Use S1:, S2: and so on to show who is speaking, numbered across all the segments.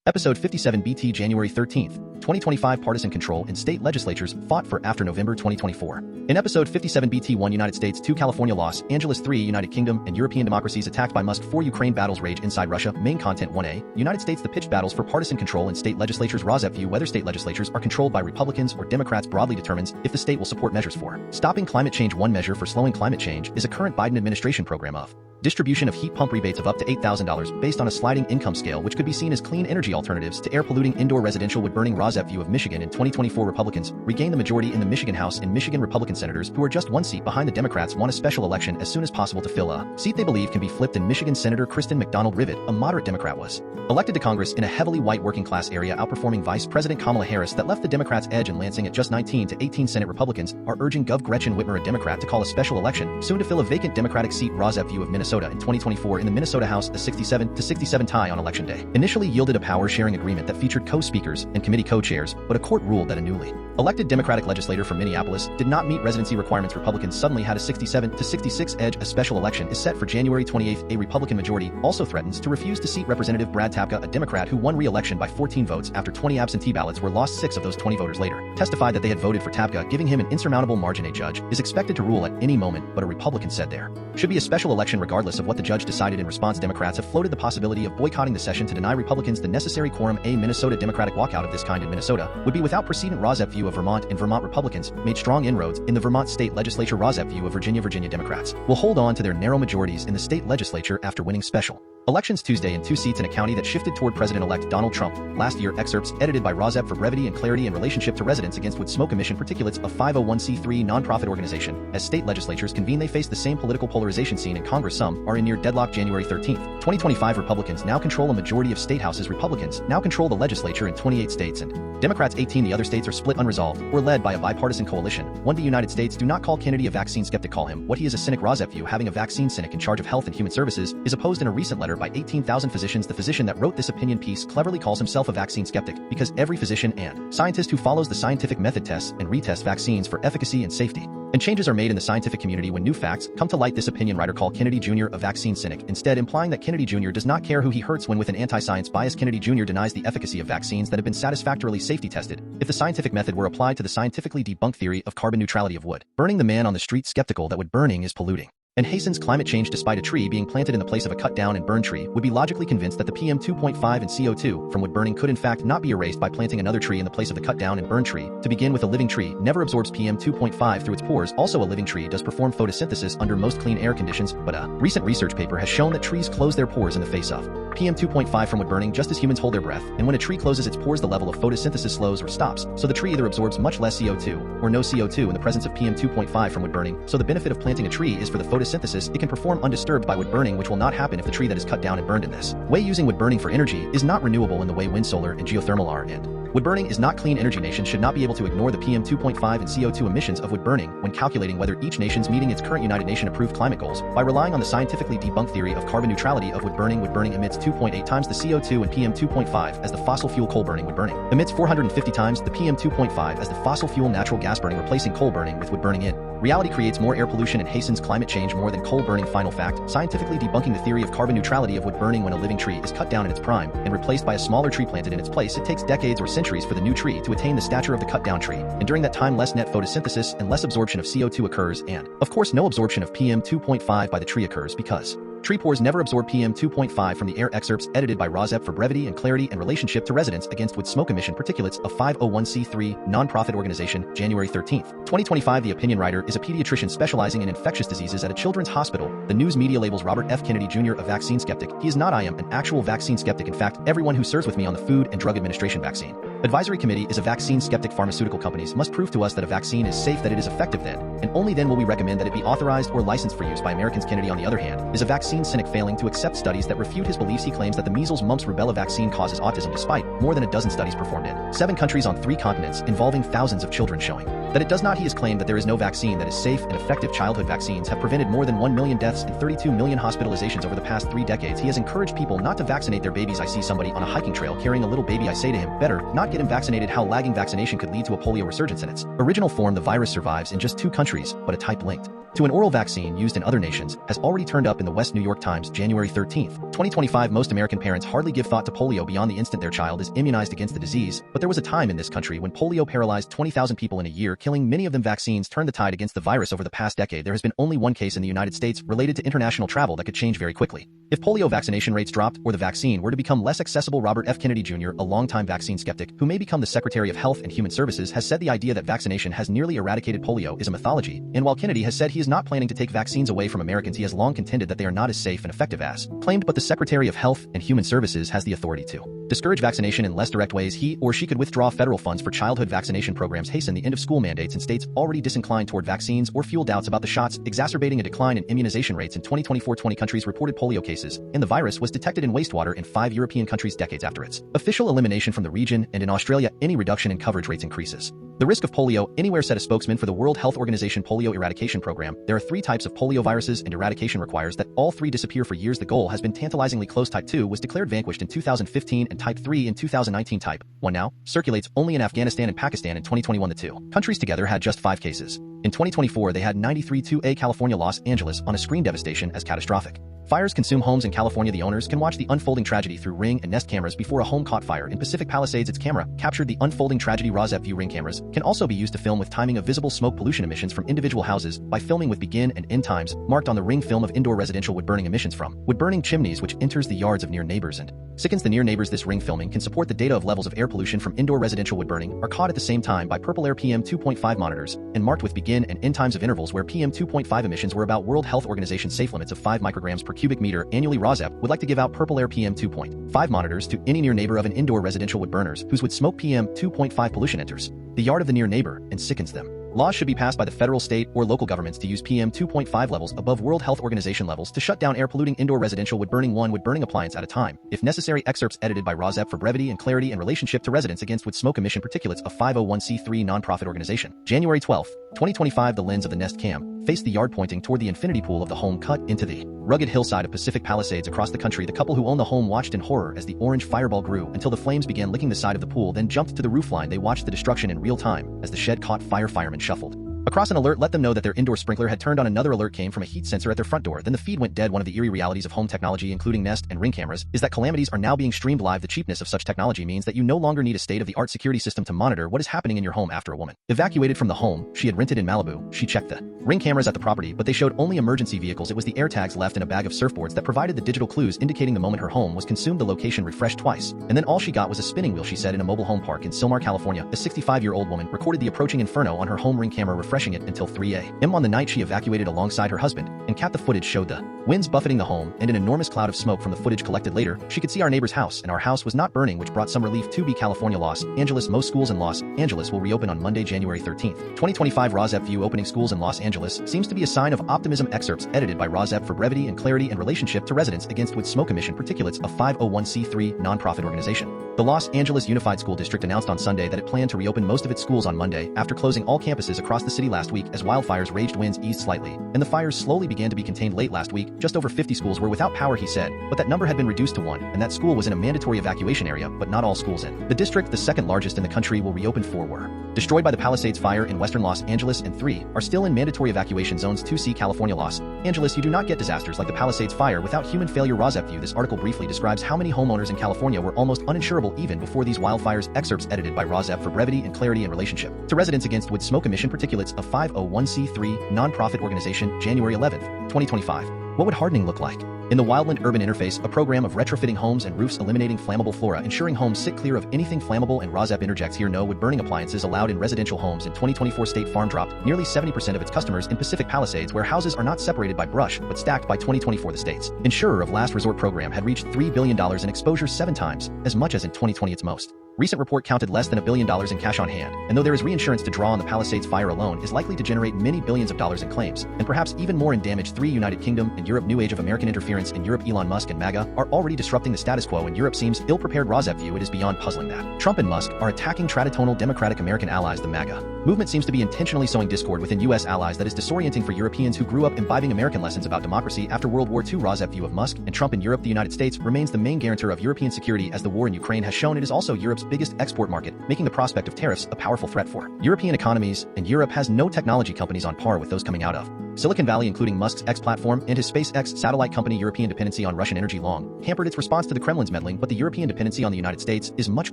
S1: Episode 57 BT January 13th, 2025 Partisan Control in State Legislatures fought for after November 2024. In Episode 57 BT 1 United States 2 California Los Angeles 3 United Kingdom and European democracies attacked by Musk 4 Ukraine battles rage inside Russia. Main content 1A, United States the pitched battles for partisan control in state legislatures. Rosep view whether state legislatures are controlled by Republicans or Democrats broadly determines if the state will support measures for stopping climate change. One measure for slowing climate change is a current Biden administration program of distribution of heat pump rebates of up to $8,000 based on a sliding income scale, which could be seen as clean energy alternatives to air-polluting indoor residential wood-burning. Rosep view of Michigan in 2024. Republicans regain the majority in the Michigan House, and Michigan Republican senators, who are just one seat behind the Democrats, want a special election as soon as possible to fill a seat they believe can be flipped. In Michigan, Senator Kristen McDonald-Rivet, a moderate Democrat, was elected to Congress in a heavily white working-class area, outperforming Vice President Kamala Harris. That left the Democrats' edge in Lansing at just 19 to 18. Senate Republicans are urging Gov. Gretchen Whitmer, a Democrat, to call a special election soon to fill a vacant Democratic seat. Rosep view of Minnesota in 2024. In the Minnesota House, a 67 to 67 tie on Election Day initially yielded a power-sharing agreement that featured co-speakers and committee co-chairs, but a court ruled that a newly elected Democratic legislator from Minneapolis did not meet residency requirements. Republicans suddenly had a 67 to 66 edge. A special election is set for January 28th. A Republican majority also threatens to refuse to seat Representative Brad Tapka, a Democrat who won re-election by 14 votes after 20 absentee ballots were lost. 6 of those 20 voters later testified that they had voted for Tapka, giving him an insurmountable margin. A judge is expected to rule at any moment, but a Republican said there should be a special election regardless of what the judge decided. In response, Democrats have floated the possibility of boycotting the session to deny Republicans the necessary quorum. A Minnesota Democratic walkout of this kind in Minnesota would be without precedent. Rosep view of Vermont. In Vermont, Republicans made strong inroads in the Vermont State Legislature. Rosep view of Virginia. Virginia Democrats will hold on to their narrow majorities in the state legislature after winning special elections Tuesday in 2 seats in a county that shifted toward President-elect Donald Trump last year. Excerpts edited by Rosep for brevity and clarity in relationship to residents against wood smoke emission particulates. A 501c3 nonprofit organization. As state legislatures convene, they face the same political polarization seen in Congress. Some are in near deadlock. January 13th, 2025 Republicans now control a majority of state houses. Republicans now control the legislature in 28 states and Democrats 18. The other states are split, unresolved, or led by a bipartisan coalition. 1. The United States do not call Kennedy a vaccine skeptic, call him what he is, a cynic. Rosep view having a vaccine cynic in charge of Health and Human Services is opposed in a recent letter by 18,000 physicians. The physician that wrote this opinion piece cleverly calls himself a vaccine skeptic because every physician and scientist who follows the scientific method tests and retests vaccines for efficacy and safety. And changes are made in the scientific community when new facts come to light. This opinion writer called Kennedy Jr. a vaccine cynic, instead implying that Kennedy Jr. does not care who he hurts. When with an anti-science bias, Kennedy Jr. denies the efficacy of vaccines that have been satisfactorily safety tested. If the scientific method were applied to the scientifically debunked theory of carbon neutrality of wood burning, the man on the street skeptical that wood burning is polluting and hastens climate change despite a tree being planted in the place of a cut down and burn tree would be logically convinced that the PM 2.5 and CO2 from wood burning could in fact not be erased by planting another tree in the place of the cut down and burn tree. To begin with, a living tree never absorbs PM 2.5 through its pores. Also, a living tree does perform photosynthesis under most clean air conditions, but a recent research paper has shown that trees close their pores in the face of PM 2.5 from wood burning just as humans hold their breath, and when a tree closes its pores the level of photosynthesis slows or stops, so the tree either absorbs much less CO2 or no CO2 in the presence of PM 2.5 from wood burning. So the benefit of planting a tree is for the photosynthesis it can perform undisturbed by wood burning, which will not happen if the tree that is cut down and burned in this way using wood burning for energy is not renewable in the way wind, solar, and geothermal are, and wood burning is not clean energy. Nations should not be able to ignore the PM 2.5 and CO2 emissions of wood burning when calculating whether each nation's meeting its current United Nations approved climate goals by relying on the scientifically debunked theory of carbon neutrality of wood burning. Wood burning emits 2.8 times the CO2 and PM 2.5 as the fossil fuel. Coal burning. Wood burning emits 450 times the PM 2.5 as the fossil fuel. Natural gas burning replacing coal burning with wood burning in reality creates more air pollution and hastens climate change more than coal burning. Final fact, scientifically debunking the theory of carbon neutrality of wood burning. When a living tree is cut down in its prime and replaced by a smaller tree planted in its place, it takes decades or centuries for the new tree to attain the stature of the cut down tree, and during that time less net photosynthesis and less absorption of CO2 occurs, and of course no absorption of PM 2.5 by the tree occurs because tree pores never absorb PM 2.5 from the air. Excerpts edited by Rosep for brevity and clarity in relationship to residents against wood smoke emission particulates. A 501c3 nonprofit organization. January 13th, 2025 The opinion writer is a pediatrician specializing in infectious diseases at a children's hospital. The news media labels Robert F. Kennedy Jr. a vaccine skeptic. He is not. I am an actual vaccine skeptic. In fact, everyone who serves with me on the Food and Drug Administration vaccine advisory committee is a vaccine skeptic. Pharmaceutical companies must prove to us that a vaccine is safe, that it is effective, then and only then will we recommend that it be authorized or licensed for use by Americans. Kennedy, on the other hand, is a vaccine cynic, failing to accept studies that refute his beliefs. He claims that the measles, mumps, rubella vaccine causes autism despite more than a dozen studies performed in 7 countries on 3 continents involving thousands of children showing that it does not. He has claimed that there is no vaccine that is safe and effective. Childhood vaccines have prevented more than 1 million deaths and 32 million hospitalizations over the past 3 decades. He has encouraged people not to vaccinate their babies. I see somebody on a hiking trail carrying a little baby. I say to him, better not get get him vaccinated how lagging vaccination could lead to a polio resurgence in its original form. The virus survives in just 2 countries, but a type linked to an oral vaccine used in other nations has already turned up in the West. New York Times, January 13, 2025. Most American parents hardly give thought to polio beyond the instant their child is immunized against the disease, but there was a time in this country when polio paralyzed 20,000 people in a year, killing many of them. Vaccines turned the tide against the virus. Over the past decade, there has been only one case in the United States related to international travel that could change very quickly if polio vaccination rates dropped or the vaccine were to become less accessible. Robert F. Kennedy Jr., a longtime vaccine skeptic who may become the Secretary of Health and Human Services, has said the idea that vaccination has nearly eradicated polio is a mythology, and while Kennedy has said he is not planning to take vaccines away from Americans, he has long contended that they are not as safe and effective as claimed. But the Secretary of Health and Human Services has the authority to discourage vaccination in less direct ways. He or she could withdraw federal funds for childhood vaccination programs, hasten the end of school mandates in states already disinclined toward vaccines, or fuel doubts about the shots, exacerbating a decline in immunization rates. In 2024, 20 countries reported polio cases, and the virus was detected in wastewater in 5 European countries decades after its official elimination from the region. And in Australia, any reduction in coverage rates increases the risk of polio anywhere, said a spokesman for the World Health Organization polio eradication program. There are 3 types of polio viruses, and eradication requires that all 3 disappear. For years, the goal has been tantalizingly close. Type 2 was declared vanquished in 2015 and Type 3 in 2019. Type 1 now circulates only in Afghanistan and Pakistan. In 2021, the 2 countries together had just 5 cases. In 2024, they had 93. 2A California, Los Angeles on a screen, devastation as catastrophic. Fires consume homes in California. The owners can watch the unfolding tragedy through Ring and Nest cameras before a home caught fire. In Pacific Palisades, its camera captured the unfolding tragedy. Rosep View Ring cameras can also be used to film with timing of visible smoke pollution emissions from individual houses by filming with begin and end times marked on the Ring film of indoor residential wood-burning emissions from wood-burning chimneys, which enters the yards of near neighbors and sickens the near neighbors. This Ring filming can support the data of levels of air pollution from indoor residential wood-burning are caught at the same time by purple air PM 2.5 monitors and marked with begin and end times of intervals where PM 2.5 emissions were about World Health Organization safe limits of 5 micrograms per cubic meter annually. Rosep would like to give out purple air PM 2.5 monitors to any near neighbor of an indoor residential wood burners whose wood smoke PM 2.5 pollution enters the yard of the near neighbor and sickens them. Laws should be passed by the federal, state, or local governments to use PM 2.5 levels above World Health Organization levels to shut down air-polluting indoor residential wood-burning, one wood-burning appliance at a time. If necessary, excerpts edited by Rosep for brevity and clarity in relationship to Residents Against Wood Smoke Emission Particulates, a 501c3 nonprofit organization. January 12, 2025. The lens of the Nest cam faced the yard pointing toward the infinity pool of the home cut into the rugged hillside of Pacific Palisades across the country. The couple who owned the home watched in horror as the orange fireball grew until the flames began licking the side of the pool, then jumped to the roofline. They watched the destruction in real time as the shed caught fire. Firemen shuffled across. An alert let them know that their indoor sprinkler had turned on. Another alert came from a heat sensor at their front door. Then the feed went dead. One of the eerie realities of home technology, including Nest and Ring cameras, is that calamities are now being streamed live. The cheapness of such technology means that you no longer need a state-of-the-art security system to monitor what is happening in your home. After a woman evacuated from the home she had rented in Malibu, she checked the Ring cameras at the property, but they showed only emergency vehicles. It was the AirTags left in a bag of surfboards that provided the digital clues indicating the moment her home was consumed. The location refreshed twice, and then all she got was a spinning wheel, she said in a mobile home park in Sylmar, California. A 65-year-old woman recorded the approaching inferno on her home Ring camera, refreshing it until 3 a.m. on the night she evacuated alongside her husband and cat. The footage showed the winds buffeting the home and an enormous cloud of smoke. From the footage collected later, she could see our neighbor's house, and our house was not burning, which brought some relief. 2B California, Los Angeles. Most schools in Los Angeles will reopen on Monday, January 13, 2025. Rosep View opening schools in Los Angeles seems to be a sign of optimism. Excerpts edited by Rosep for brevity and clarity in relationship to Residents Against Wood Smoke Emission Particulates, a 501c3 nonprofit organization. The Los Angeles Unified School District announced on Sunday that it planned to reopen most of its schools on Monday after closing all campuses across the city last week as wildfires raged. Winds eased slightly, and the fires slowly began to be contained late last week. Just over 50 schools were without power, he said, but that number had been reduced to 1, and that school was in a mandatory evacuation area, but not all schools in the district, the second largest in the country, will reopen. 4 were destroyed by the Palisades fire in western Los Angeles, and 3 are still in mandatory evacuation zones. 2C California, Los Angeles. You do not get disasters like the Palisades fire without human failure. Rosep View. This article briefly describes how many homeowners in California were almost uninsurable even before these wildfires. Excerpts edited by Rosep for brevity and clarity in relationship to Residents Against Wood Smoke Emission Particulates, a 501c3 nonprofit organization. January 11, 2025. What would hardening look like? In the Wildland Urban Interface, a program of retrofitting homes and roofs, eliminating flammable flora, ensuring homes sit clear of anything flammable, and Rosep interjects here: no wood-burning appliances allowed in residential homes. In 2024, State Farm dropped nearly 70% of its customers in Pacific Palisades, where houses are not separated by brush but stacked. By 2024, the state's insurer of last resort program had reached $3 billion in exposure, 7 times as much as in 2020. Its most recent report counted less than $1 billion in cash on hand, and though there is reinsurance to draw on, the Palisades fire alone is likely to generate many billions of dollars in claims, and perhaps even more in damage. 3 United Kingdom and Europe. New age of American interference in Europe. Elon Musk and MAGA are already disrupting the status quo, and Europe seems ill-prepared. Rosep View. It is beyond puzzling that Trump and Musk are attacking traditional democratic American allies. The MAGA movement seems to be intentionally sowing discord within U.S. allies that is disorienting for Europeans who grew up imbibing American lessons about democracy after World War II. Rosep View of Musk and Trump in Europe. The United States remains the main guarantor of European security, as the war in Ukraine has shown. It is also Europe's biggest export market, making the prospect of tariffs a powerful threat for European economies, and Europe has no technology companies on par with those coming out of Silicon Valley, including Musk's X platform and his SpaceX satellite company. European dependency on Russian energy long hampered its response to the Kremlin's meddling, but the European dependency on the United States is much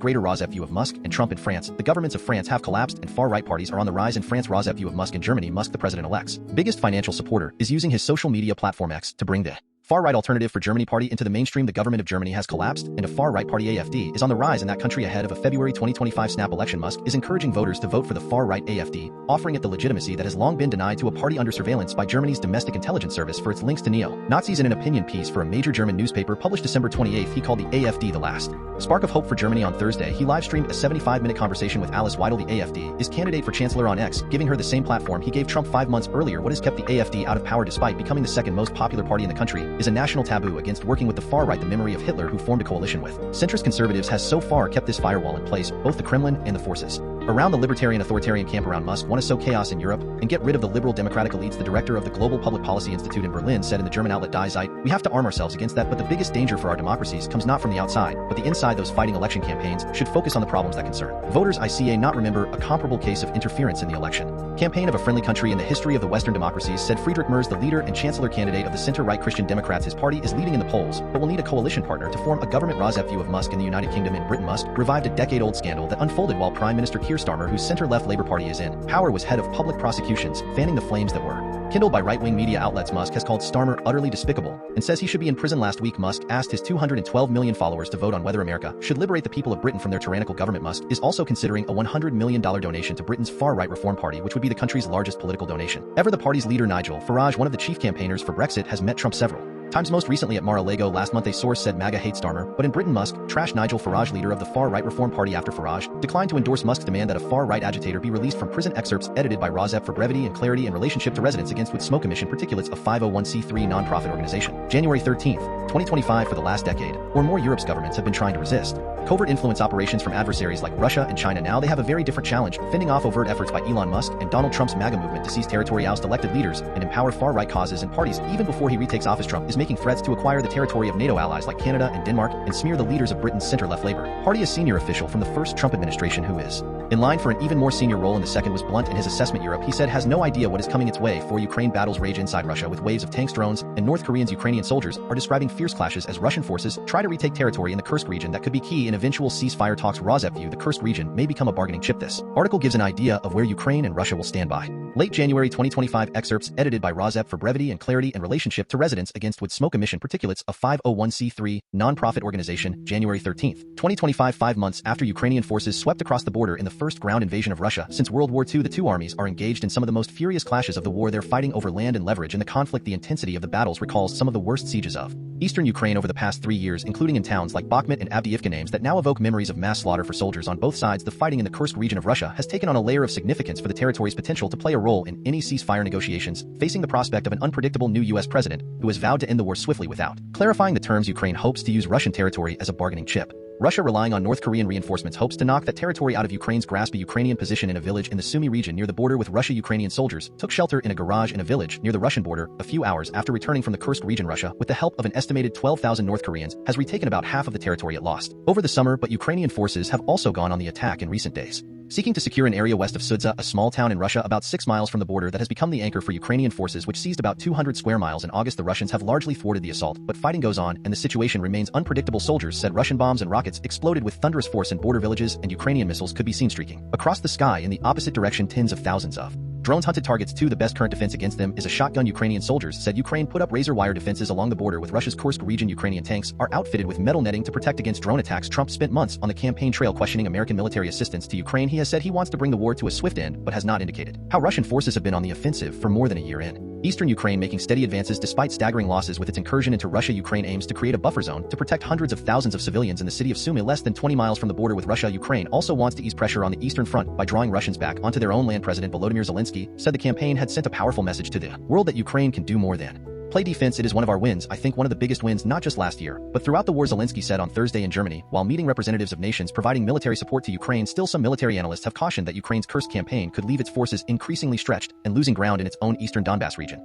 S1: greater. Rosef view of Musk and Trump in France. The governments of France have collapsed and far-right parties are on the rise in France. Rosef view of Musk in Germany. Musk, the president-elect's biggest financial supporter, is using his social media platform X to bring the far-right alternative for Germany party into the mainstream. The government of Germany has collapsed, and a far-right party, AfD, is on the rise in that country ahead of a February 2025 snap election. Musk is encouraging voters to vote for the far-right AfD, offering it the legitimacy that has long been denied to a party under surveillance by Germany's domestic intelligence service for its links to neo-Nazis. In an opinion piece for a major German newspaper published December 28, he called the AfD the last spark of hope for Germany. On Thursday, he live-streamed a 75-minute conversation with Alice Weidel. The AfD is candidate for chancellor on X, giving her the same platform he gave Trump 5 months earlier. What has kept the AfD out of power despite becoming the second most popular party in the country is a national taboo against working with the far-right. The memory of Hitler, who formed a coalition with centrist conservatives, has so far kept this firewall in place. Both the Kremlin and the forces around the libertarian authoritarian camp around Musk want to sow chaos in Europe and get rid of the liberal democratic elites. The director of the Global Public Policy Institute in Berlin said in the German outlet Die Zeit, "We have to arm ourselves against that, but the biggest danger for our democracies comes not from the outside, but the inside. Those fighting election campaigns should focus on the problems that concern voters. ICA not remember a comparable case of interference in the election campaign of a friendly country in the history of the Western democracies," said Friedrich Merz, the leader and chancellor candidate of the center-right Christian Democrats. His party is leading in the polls, but will need a coalition partner to form a government. Rosef view of Musk in the United Kingdom. In Britain, Musk revived a decade-old scandal that unfolded while Prime Minister Keir Starmer, whose center-left Labour Party is in power, was head of public prosecutions, fanning the flames that were kindled by right-wing media outlets. Musk has called Starmer utterly despicable and says he should be in prison. Last week, Musk asked his 212 million followers to vote on whether America should liberate the people of Britain from their tyrannical government. Musk is also considering a $100 million donation to Britain's far-right Reform Party, which would be the country's largest political donation ever. The party's leader, Nigel Farage, one of the chief campaigners for Brexit, has met Trump several times, most recently at Mar-a-Lago last month. A source said MAGA hates Starmer, but in Britain, Musk trashed Nigel Farage, leader of the far-right Reform Party, after Farage declined to endorse Musk's demand that a far-right agitator be released from prison. Excerpts edited by Rosef for brevity and clarity in relationship to residents against with smoke emission particulates, a 501c3 nonprofit organization. January 13, 2025. For the last decade or more, Europe's governments have been trying to resist covert influence operations from adversaries like Russia and China. Now they have a very different challenge, fending off overt efforts by Elon Musk and Donald Trump's MAGA movement to seize territory, oust elected leaders, and empower far-right causes and parties. Even before he retakes office, Trump is making threats to acquire the territory of NATO allies like Canada and Denmark and smear the leaders of Britain's center-left Labour Party. A senior official from the first Trump administration who is in line for an even more senior role in the second was blunt in his assessment. Europe, he said, has no idea what is coming its way. For Ukraine, battles rage inside Russia with waves of tanks, drones, and North Koreans. Ukrainian soldiers are describing fierce clashes as Russian forces try to retake territory in the Kursk region that could be key in eventual ceasefire talks. Rosef view the Kursk region may become a bargaining chip. This article gives an idea of where Ukraine and Russia will stand by late January 2025. Excerpts edited by Rosef for brevity and clarity in relationship to residents against with smoke emission particulates, a 501c3 nonprofit organization. January 13, 2025. 5 months after Ukrainian forces swept across the border in the first ground invasion of Russia since World War II, the two armies are engaged in some of the most furious clashes of the war. They're fighting over land and leverage in the conflict. The intensity of the battles recalls some of the worst sieges of eastern Ukraine over the past 3 years, including in towns like Bakhmut and Avdiivka, names that now evoke memories of mass slaughter for soldiers on both sides. The fighting in the Kursk region of Russia has taken on a layer of significance for the territory's potential to play a role in any ceasefire negotiations, facing the prospect of an unpredictable new U.S. president who has vowed to end the war swiftly without clarifying the terms. Ukraine hopes to use Russian territory as a bargaining chip. Russia, relying on North Korean reinforcements, hopes to knock that territory out of Ukraine's grasp. A Ukrainian position in a village in the Sumy region near the border with Russia. Ukrainian soldiers took shelter in a garage in a village near the Russian border a few hours after returning from the Kursk region. Russia, with the help of an estimated 12,000 North Koreans, has retaken about half of the territory it lost over the summer, but Ukrainian forces have also gone on the attack in recent days, seeking to secure an area west of Sudza, a small town in Russia about 6 miles from the border that has become the anchor for Ukrainian forces, which seized about 200 square miles in August. The Russians have largely thwarted the assault, but fighting goes on and the situation remains unpredictable. Soldiers said Russian bombs and rockets exploded with thunderous force in border villages, and Ukrainian missiles could be seen streaking across the sky in the opposite direction. Tens of thousands of drones hunted targets too. The best current defense against them is a shotgun. Ukrainian soldiers said Ukraine put up razor wire defenses along the border with Russia's Kursk region. Ukrainian tanks are outfitted with metal netting to protect against drone attacks. Trump spent months on the campaign trail questioning American military assistance to Ukraine. He has said he wants to bring the war to a swift end, but has not indicated how Russian forces have been on the offensive for more than a year. In eastern Ukraine, making steady advances despite staggering losses with its incursion into Russia, Ukraine aims to create a buffer zone to protect hundreds of thousands of civilians in the city of Sumy, less than 20 miles from the border with Russia. Ukraine also wants to ease pressure on the eastern front by drawing Russians back onto their own land. President Volodymyr Zelensky said the campaign had sent a powerful message to the world that Ukraine can do more than play defense. It is one of our wins, I think one of the biggest wins, not just last year, but throughout the war, Zelensky said on Thursday in Germany while meeting representatives of nations providing military support to Ukraine. Still, some military analysts have cautioned that Ukraine's Kursk campaign could leave its forces increasingly stretched and losing ground in its own eastern Donbass region.